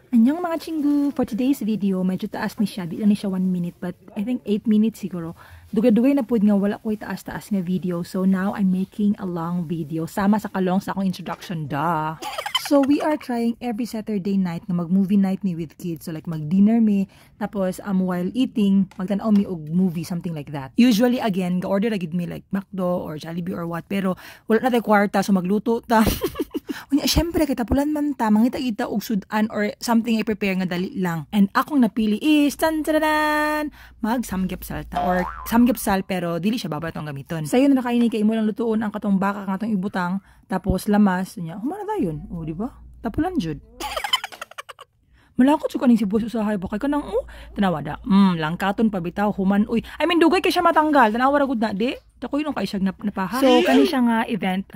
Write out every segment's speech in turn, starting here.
Anyong mga chinggu, for today's video, medyo taas ni siya. Di lang ni siya 1 minute, but I think 8 minutes siguro. Dugay-dugay na po nga wala ko itaas-taas nga video. So now, I'm making a long video. Sama sa kalong sa akong introduction, da. So we are trying every Saturday night na mag-movie night me with kids. So like mag-dinner me, tapos while eating, magtanaw me og movie, something like that. Usually again, ga-order agad me like McDo or Jollibee or what. Pero wala na tayo kwarta, so magluto ta. Unya, syempre, kita pulan man ta, mangita-kita og sudan or something I prepare nga dali lang. And akong napili is, tan-taradan, mag-samgyapsal ta. Or samgyapsal, pero dili siya babatong gamiton. Sayo na nakaini kay imo lang lutuon ang katong baka nga atong ibutang, tapos lamas, unya, humana dayon. O, di ba? Tapulan jud. Malakot sa kaning sibos usahay ba kay kanang tanawa da. Langkaton pabitaw human uy. I mean dugay kay siya matanggal. Tanawa ra gud na di. Dako yun kay siya napaha. So kani siya nga event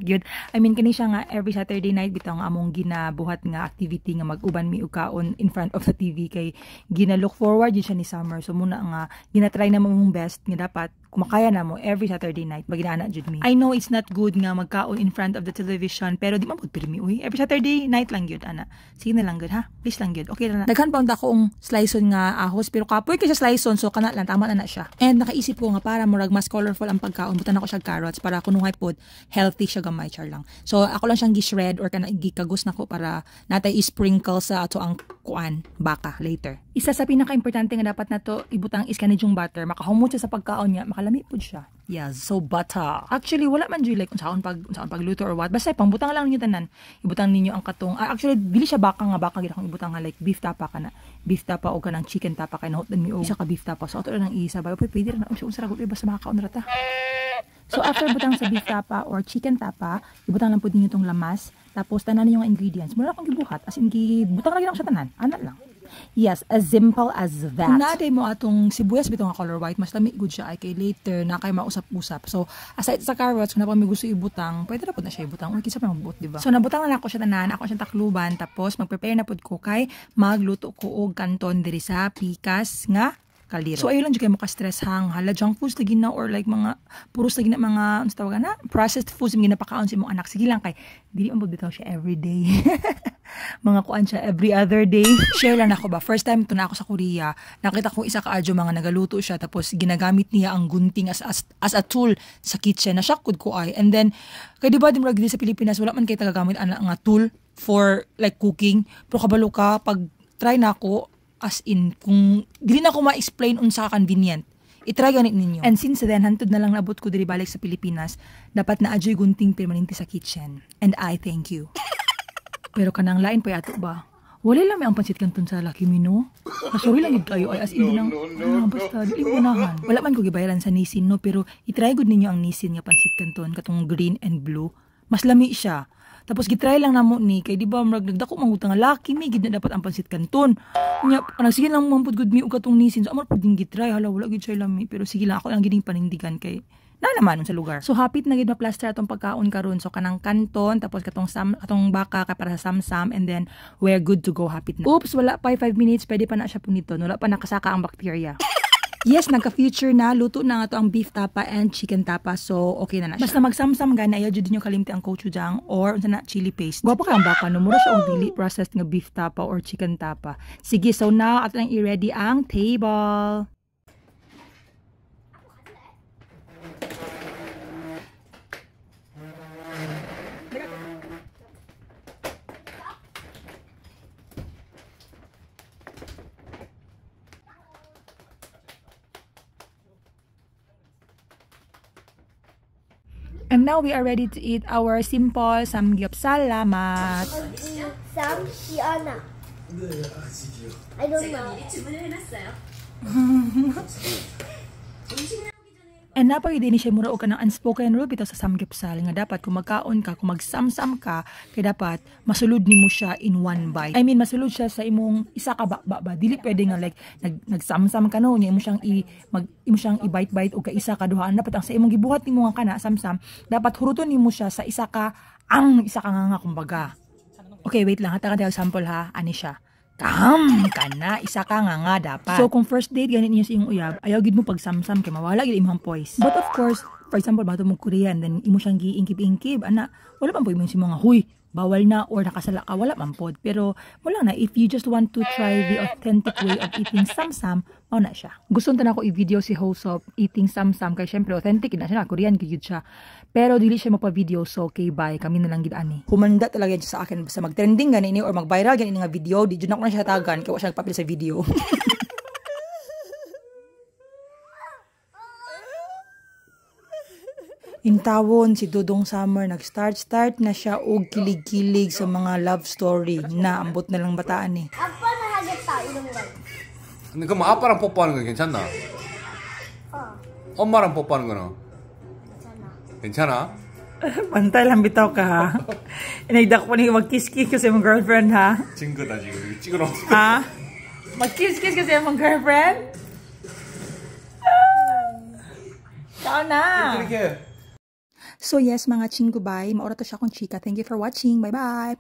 good. I mean kani siya nga every Saturday night bitaw nga among ginabuhat nga activity nga mag-uban mi og kaon in front of the TV kay gina-look forward yun siya ni summer. So muna nga gina-try na mong best nga dapat kumakaya na mo every Saturday night maginaana jud mi. I know it's not good nga magkaon in front of the television pero di man pud pirmi uy. Every Saturday night lang gyud ana. Sige na lang good ha. Please lang gyud. Okay na. Daghan pa akong sliceon nga ahos pero kapoy kay sa sliceon so kana lang tama na siya. And nakaisip ko nga para murag mas colorful ang pagkaon butan ako siya carrots para kunuhay pod healthy siya gamay char lang. So ako lang siyang gi-shred or kana gikagos nako para natay i-sprinkle sa ato ang kuan baka later. Isa sa pinaka-importante nga dapat nato ibutang is kanijong butter. Makahumot siya sa pagkaon niya, makalami pud siya. Yes, so butter. Actually wala man jud like unsaon pagluto or what. Basta pangbutang lang niyo tanan. Ibutang ninyo ang katong actually dili siya baka gid akong ibutang nga like beef tapa kana. Beef tapa o kanang chicken tapa kay nahot mi og isa ka beef tapa. So ato lang isa ba pwede ra na unsa ra gud basta makakaon ra ta. So after butang sa beef tapa or chicken tapa, ibutang lang pud ninyo tong lamas. Tapos tanan niyo ang ingredients. Muna akong gibuhat as in gibutang lang sa tanan. Ana lang. Yes, as simple as that. Kung naday mo atong sibuyas bitong nga color white, mas lami good siya ay kay later na kay mausap-usap. So, aside sa carrots, kung na pa may gusto ibutang, pwede na po na siya ibutang. Uy, kinsa pa mabuot, diba? So, nabutang na ako siya tanan, ako siyang takluban, tapos mag-prepare na po ko kay magluto ko og kanton diri sa pikas nga kaliro. So, ayun lang dyan kayo makastress hang hala junk foods lagi na or like mga puros lagi na mga ano tawag na processed foods yung ginapakaon sa imong anak. Sige lang kay dili man bitaw siya everyday. Mga kuan siya every other day. Share lang ako ba. First time to na ako sa Korea. Nakita ko isa ka adjo mga nagaluto siya tapos ginagamit niya ang gunting as a tool sa kitchen. Na-shock ko ay. And then kay di ba di murag sa Pilipinas wala man kay tagagamit ana nga tool for like cooking. Pero kabalo ka pag try na ako as in, kung dili na ko ma-explain unsa convenient, itry ganit ninyo. And since then, hantod na lang nabot ko diri balik sa Pilipinas, dapat na adyo'y gunting permanente sa kitchen. And I thank you. Pero kanang lain pa yato ba? Wala lang may ang pansit kanton sa Lucky Mino. Sorry lang yun kayo, ay as in nang, basta, di unahan. Wala man ko gibayaran sa Nissin, no? Pero itry gud ninyo ang Nissin nga pansit kanton, katong green and blue. Mas lami siya. Tapos gitry lang namo ni kay di ba murag nagdako mangutang nga laki mi gid na dapat ang pansit kanton. Nya kanang sige lang mampud gud mi og katong Nissin. So amor pud ding gitry hala wala gid siya lami pero sige lang ako lang giding panindigan kay na naman sa lugar. So hapit na gid ma-plaster atong pagkaon karon. So kanang kanton tapos katong baka kay para sa samsam and then we're good to go hapit na. Oops, wala pa 5 minutes pwede pa na siya puniton. Wala pa nakasaka ang bacteria. Yes, nagka-future na. Luto na nga to ang beef tapa and chicken tapa. So, okay na siya. Basta magsamsam gana, ayaw dyan nyo kalimti ang gochujang or unsa na chili paste. Gwapo kayang baka, no? Mura siya ang dili processed nga beef tapa or chicken tapa. Sige, so now, ato nang i-ready ang table. And now we are ready to eat our simple samgyeopsal. Salamat. Sam Shiana. I don't know. And napag din siya mura o ka ng unspoken rule bitaw sa samgyeopsal nga dapat kung magkaon ka, kung magsamsam ka, kay dapat masulod nimo siya in one bite. I mean masulod siya sa imong isa ka ba. Dili pwede nga like nagsamsam ka no, imo siyang i-bite-bite o ka isa ka duhaan dapat ang sa imong gibuhat nimo nga kana samsam, dapat huruton nimo siya sa isa ka nga kumbaga. Okay, wait lang, hata ka example ha, ani siya. Kana, isa ka nga dapat. So, kung first date, ganit niyo sa iyong uyab, ayaw gid mo pagsamsam, kay mawala gid imong poise. But of course, for example, bato mo Korean, then imo siyang giingkib-ingkib, ana, wala pang po imo si mga, huy, bawal na or nakasala ka, wala man pod. Pero wala na, if you just want to try the authentic way of eating samsam, mao na siya. Gusto na ako i-video si host of eating samsam kay syempre authentic na siya, Korean gyud siya. Pero dili siya mapa-video, so okay bye, kami na lang gid ani. Humanda talaga siya sa akin basta mag-trending ganini or mag-viral ganini nga video, di jud na ko na siya tagan kay wa siya nagpapil sa video. Intawon si Dudong Summer, nag-start na siya og kilig-kilig sa mga love story na ambot na lang bataan ni. 아빠 나 하겠다 이런 거. 근데 그럼 아빠랑 뽀뽀하는 건 괜찮나? 엄마랑 뽀뽀하는 거는? 괜찮아? Pantay lang bitaw ka ha. Inagdak pa ni mag-kiss-kiss kasi mong girlfriend ha. 증거다 지금 찍어놓은. Ha? Mag-kiss-kiss kasi mong girlfriend? Ikaw na! 이렇게. So yes mga chinggubay, maura to siya kong chika. Thank you for watching. Bye bye!